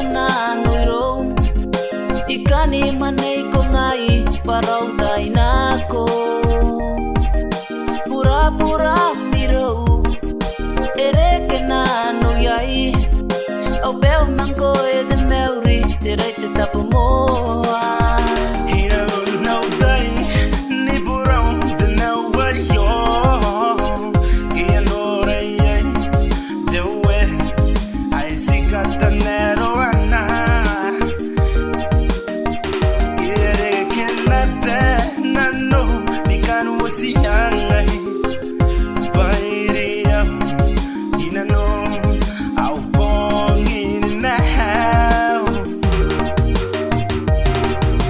kana nuiro ikani manei ko ngai parau dai nako pura miro ere kana no yai au bel mango e de meuri te rai te tapu moa hira no dai ni burau de na wa yo ia no rei de we ai sikata nero ana ere kana te na no ni kanu si angai bairia ina no au bongi na hao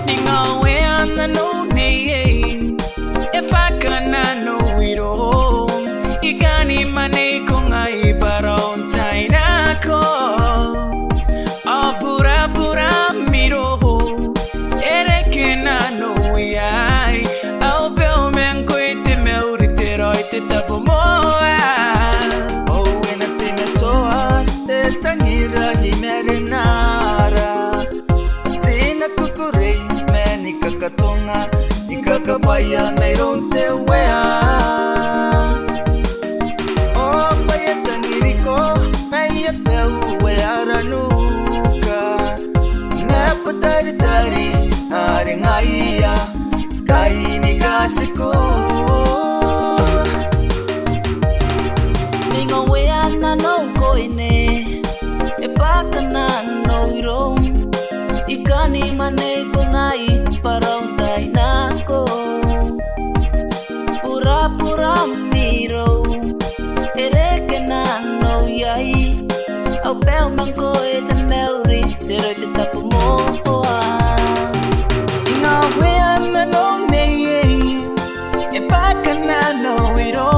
Nei Ngaouea na no nei e pakana no wiro ikani manei ko ngai parau tai nako pura miro ere kena no yai au bel mengo te meuri te roi te tapo moa o ina te me toa te tangira hi merenara sina kukurei me ni kakatonga ni kakabaya me ronte wea o baya tangiriko me ya peu wea ranuka me patari are ngaia kai ni kasiku Nei Ngaouea na no koine e pakana no iro ikani manei ko ngai parau dai nako pura miro ere kana no yai au bel mango e te meuri te roi te tapu moa Nei Ngaouea na no nei e pakana no wiro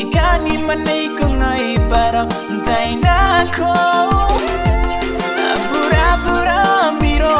ikani manei ko ngai parau tai nako pura miro